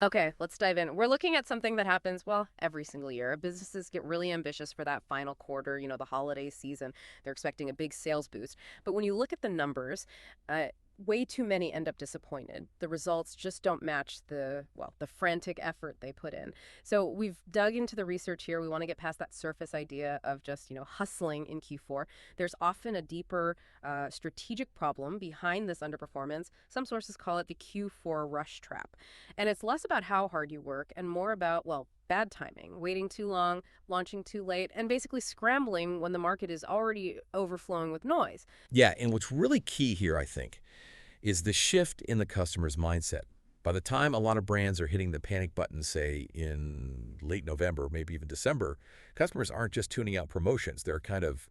Okay, let's dive in. We're looking at something that happens, well, every single year. Businesses get really ambitious for that final quarter, the holiday season. They're expecting a big sales boost. But when you look at the numbers, uh, way too many end up disappointed. The results just don't match the frantic effort they put in. So we've dug into the research here. We want to get past that surface idea of just, hustling in Q4. There's often a deeper strategic problem behind this underperformance. Some sources call it the Q4 rush trap. And it's less about how hard you work and more about, well, bad timing, waiting too long, launching too late, and basically scrambling when the market is already overflowing with noise. Yeah, and what's really key here, I think, is the shift in the customer's mindset. By the time a lot of brands are hitting the panic button, say in late November, maybe even December, customers aren't just tuning out promotions. They're kind of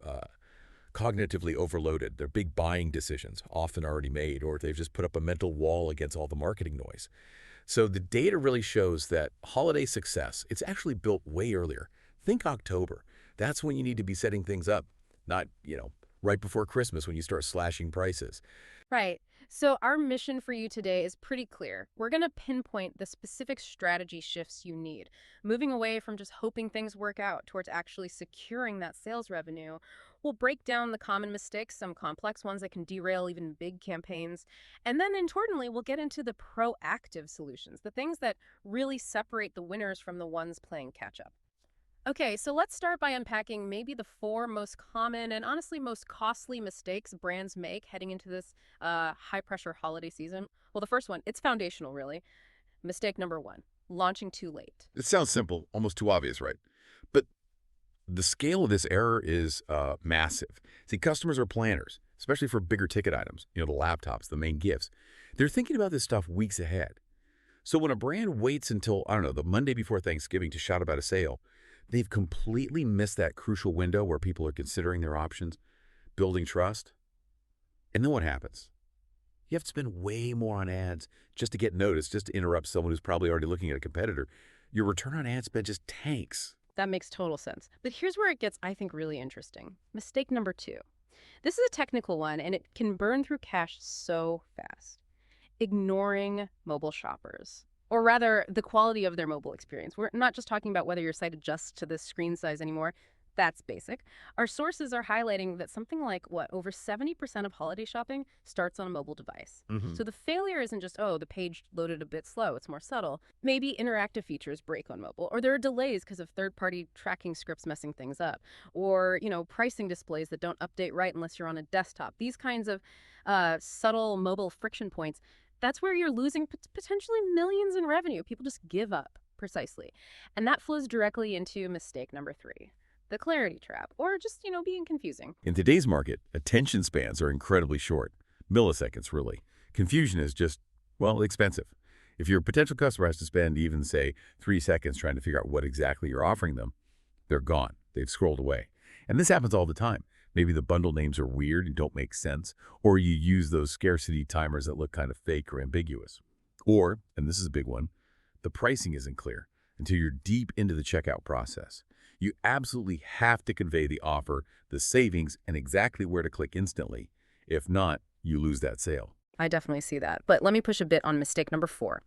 cognitively overloaded. Their big buying decisions often already made, or they've just put up a mental wall against all the marketing noise. So the data really shows that holiday success, it's actually built way earlier. Think October. That's when you need to be setting things up, not, right before Christmas when you start slashing prices. Right. So, our mission for you today is pretty clear. We're going to pinpoint the specific strategy shifts you need, moving away from just hoping things work out towards actually securing that sales revenue. We'll break down the common mistakes, some complex ones that can derail even big campaigns. And then, importantly, we'll get into the proactive solutions, the things that really separate the winners from the ones playing catch up. Okay, so let's start by unpacking maybe the four most common and honestly most costly mistakes brands make heading into this high pressure holiday season. Well, the first one, it's foundational, really. Mistake number one, launching too late. It sounds simple, almost too obvious, right? But the scale of this error is massive. See, customers are planners, especially for bigger ticket items, the laptops, the main gifts. They're thinking about this stuff weeks ahead. So when a brand waits until, I don't know, the Monday before Thanksgiving to shout about a sale, they've completely missed that crucial window where people are considering their options, building trust. And then what happens? You have to spend way more on ads just to get noticed, just to interrupt someone who's probably already looking at a competitor. Your return on ad spend just tanks. That makes total sense. But here's where it gets, I think, really interesting. Mistake number two. This is a technical one, and it can burn through cash so fast. Ignoring mobile shoppers. Or rather, the quality of their mobile experience. We're not just talking about whether your site adjusts to the screen size anymore. That's basic. Our sources are highlighting that something like, over 70% of holiday shopping starts on a mobile device. Hmm. So the failure isn't just, oh, the page loaded a bit slow. It's more subtle. Maybe interactive features break on mobile, or there are delays because of third-party tracking scripts messing things up, or, pricing displays that don't update right unless you're on a desktop. These kinds of subtle mobile friction points, that's where you're losing potentially millions in revenue. People just give up, precisely. And that flows directly into mistake number three, the clarity trap, or just, being confusing. In today's market, attention spans are incredibly short. Milliseconds, really. Confusion is just, well, expensive. If your potential customer has to spend even, say, 3 seconds trying to figure out what exactly you're offering them, they're gone. They've scrolled away. And this happens all the time. Maybe the bundle names are weird and don't make sense, or you use those scarcity timers that look kind of fake or ambiguous. Or, and this is a big one, the pricing isn't clear until you're deep into the checkout process. You absolutely have to convey the offer, the savings, and exactly where to click instantly. If not, you lose that sale. I definitely see that. But let me push a bit on mistake number four.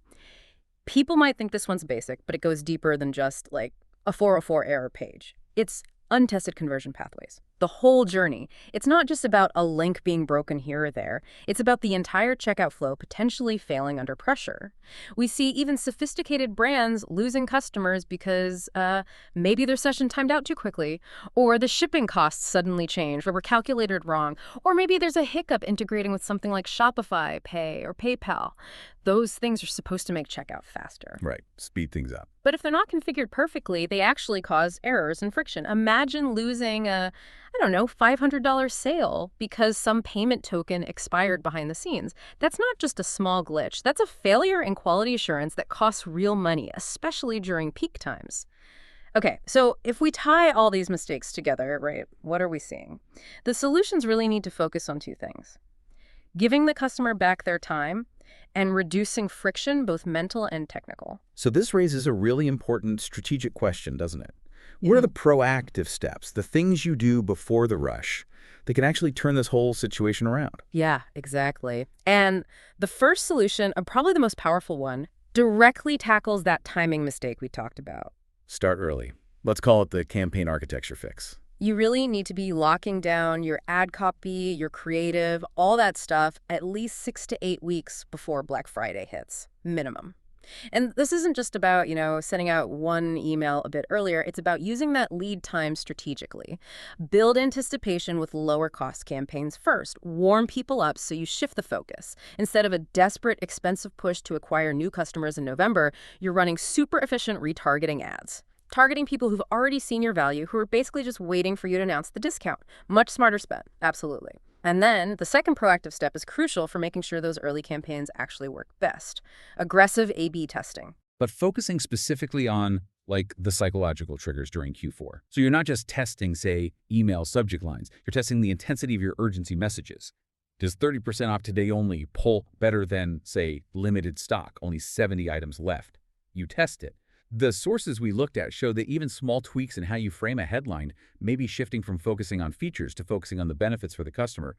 People might think this one's basic, but it goes deeper than just like a 404 error page. It's untested conversion pathways. The whole journey. It's not just about a link being broken here or there. It's about the entire checkout flow potentially failing under pressure. We see even sophisticated brands losing customers because maybe their session timed out too quickly, or the shipping costs suddenly changed or were calculated wrong, or maybe there's a hiccup integrating with something like Shopify Pay or PayPal. Those things are supposed to make checkout faster. Right. Speed things up. But if they're not configured perfectly, they actually cause errors and friction. Imagine losing a, I don't know, $500 sale because some payment token expired behind the scenes. That's not just a small glitch. That's a failure in quality assurance that costs real money, especially during peak times. Okay, so if we tie all these mistakes together, right, what are we seeing? The solutions really need to focus on two things: giving the customer back their time and reducing friction, both mental and technical. So this raises a really important strategic question, doesn't it? What are the proactive steps, the things you do before the rush that can actually turn this whole situation around? Yeah, exactly. And the first solution, and probably the most powerful one, Directly tackles that timing mistake we talked about. Start early. Let's call it the campaign architecture fix. You really need to be locking down your ad copy, your creative, all that stuff at least 6 to 8 weeks before Black Friday hits, minimum. And this isn't just about, sending out one email a bit earlier. It's about using that lead time strategically. Build anticipation with lower cost campaigns first. Warm people up so you shift the focus. Instead of a desperate, expensive push to acquire new customers in November, you're running super efficient retargeting ads. Targeting people who've already seen your value, who are basically just waiting for you to announce the discount. Much smarter spend, absolutely. And then the second proactive step is crucial for making sure those early campaigns actually work best. Aggressive A/B testing. But focusing specifically on like the psychological triggers during Q4. So you're not just testing, say, email subject lines. You're testing the intensity of your urgency messages. Does 30% off today only pull better than, say, limited stock, only 70 items left? You test it. The sources we looked at show that even small tweaks in how you frame a headline, maybe shifting from focusing on features to focusing on the benefits for the customer,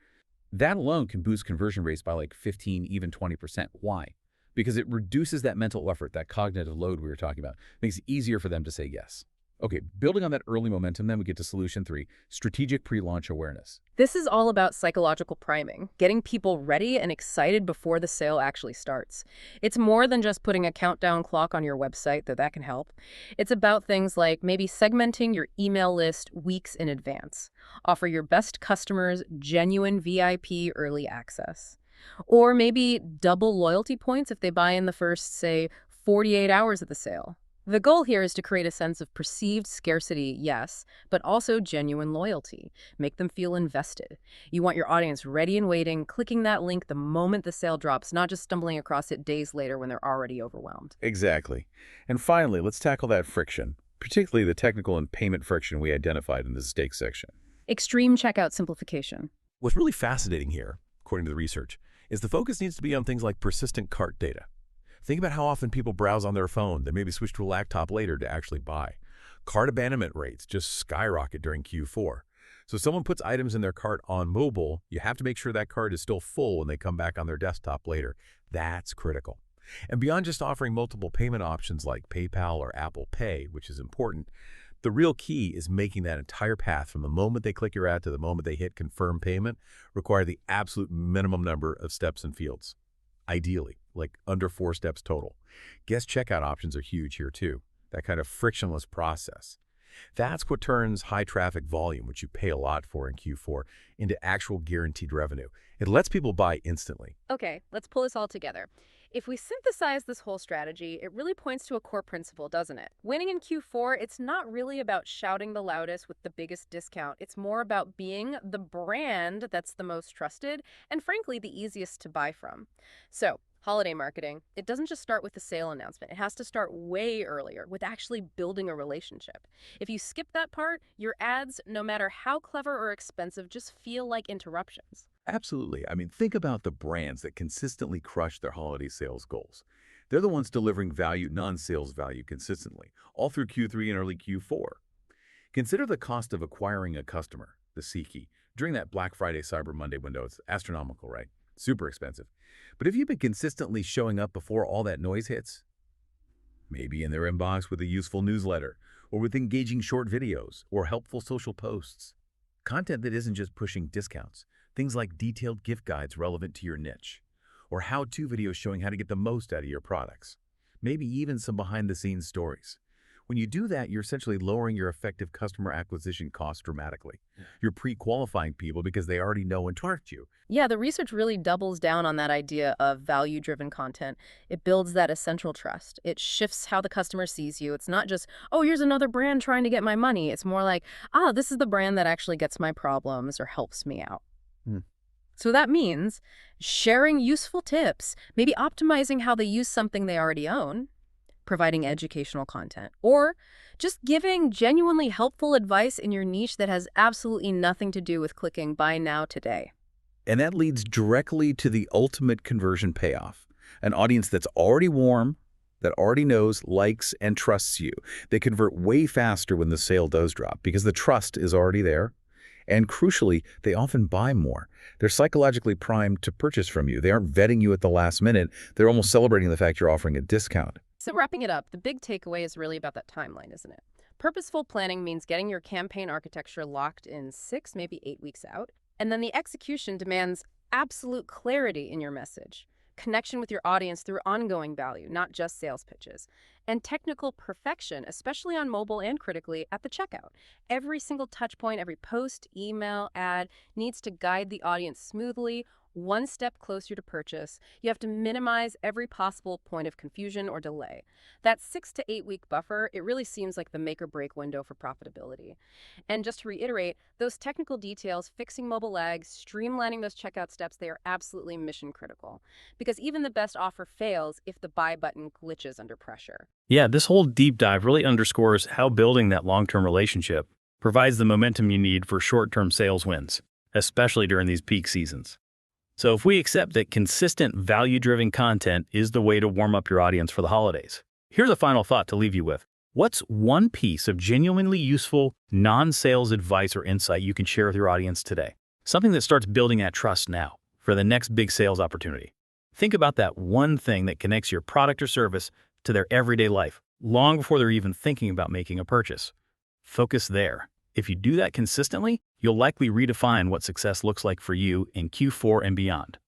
that alone can boost conversion rates by like 15, even 20%. Why? Because it reduces that mental effort, that cognitive load we were talking about. Makes it easier for them to say yes. Okay, building on that early momentum, then we get to solution 3, strategic pre-launch awareness. This is all about psychological priming, getting people ready and excited before the sale actually starts. It's more than just putting a countdown clock on your website, though that can help. It's about things like maybe segmenting your email list weeks in advance. Offer your best customers genuine VIP early access. Or maybe double loyalty points if they buy in the first, say, 48 hours of the sale. The goal here is to create a sense of perceived scarcity, yes, but also genuine loyalty. Make them feel invested. You want your audience ready and waiting, clicking that link the moment the sale drops, not just stumbling across it days later when they're already overwhelmed. Exactly. And finally, let's tackle that friction, particularly the technical and payment friction we identified in the stakes section. Extreme checkout simplification. What's really fascinating here, according to the research, is the focus needs to be on things like persistent cart data. Think about how often people browse on their phone, then maybe switch to a laptop later to actually buy. Cart abandonment rates just skyrocket during Q4. So if someone puts items in their cart on mobile, you have to make sure that cart is still full when they come back on their desktop later. That's critical. And beyond just offering multiple payment options like PayPal or Apple Pay, which is important, the real key is making that entire path from the moment they click your ad to the moment they hit confirm payment require the absolute minimum number of steps and fields. Ideally, like under 4 steps total. Guest checkout options are huge here too. That kind of frictionless process. That's what turns high traffic volume, which you pay a lot for in Q4, into actual guaranteed revenue. It lets people buy instantly. Okay, let's pull this all together. If we synthesize this whole strategy, it really points to a core principle, doesn't it? Winning in Q4, it's not really about shouting the loudest with the biggest discount. It's more about being the brand that's the most trusted and, frankly, the easiest to buy from. So, holiday marketing, it doesn't just start with the sale announcement. It has to start way earlier with actually building a relationship. If you skip that part, your ads, no matter how clever or expensive, just feel like interruptions. Absolutely. I mean, think about the brands that consistently crush their holiday sales goals. They're the ones delivering value, non-sales value consistently, all through Q3 and early Q4. Consider the cost of acquiring a customer, the C key, during that Black Friday, Cyber Monday window. It's astronomical, right? Super expensive. But if you've been consistently showing up before all that noise hits, maybe in their inbox with a useful newsletter, or with engaging short videos, or helpful social posts, content that isn't just pushing discounts, things like detailed gift guides relevant to your niche, or how-to videos showing how to get the most out of your products, maybe even some behind-the-scenes stories. When you do that, you're essentially lowering your effective customer acquisition costs dramatically. You're pre-qualifying people because they already know and trust you. Yeah, the research really doubles down on that idea of value-driven content. It builds that essential trust. It shifts how the customer sees you. It's not just, oh, here's another brand trying to get my money. It's more like, this is the brand that actually gets my problems or helps me out. So that means sharing useful tips, maybe optimizing how they use something they already own, providing educational content, or just giving genuinely helpful advice in your niche that has absolutely nothing to do with clicking buy now today. And that leads directly to the ultimate conversion payoff. An audience that's already warm, that already knows, likes, and trusts you. They convert way faster when the sale does drop because the trust is already there. And crucially, they often buy more. They're psychologically primed to purchase from you. They aren't vetting you at the last minute. They're almost celebrating the fact you're offering a discount. So wrapping it up, the big takeaway is really about that timeline, isn't it? Purposeful planning means getting your campaign architecture locked in 6, maybe 8 weeks out. And then the execution demands absolute clarity in your message, connection with your audience through ongoing value, not just sales pitches, and technical perfection, especially on mobile and critically at the checkout. Every single touch point, every post, email, ad needs to guide the audience smoothly, one step closer to purchase. You have to minimize every possible point of confusion or delay. That 6 to 8 week buffer, it really seems like the make or break window for profitability. And just to reiterate, those technical details, fixing mobile lags, streamlining those checkout steps, they are absolutely mission critical. Because even the best offer fails if the buy button glitches under pressure. Yeah, this whole deep dive really underscores how building that long-term relationship provides the momentum you need for short-term sales wins, especially during these peak seasons. So if we accept that consistent value-driven content is the way to warm up your audience for the holidays, here's a final thought to leave you with. What's one piece of genuinely useful non-sales advice or insight you can share with your audience today? Something that starts building that trust now for the next big sales opportunity. Think about that one thing that connects your product or service to their everyday life, long before they're even thinking about making a purchase. Focus there. If you do that consistently, you'll likely redefine what success looks like for you in Q4 and beyond.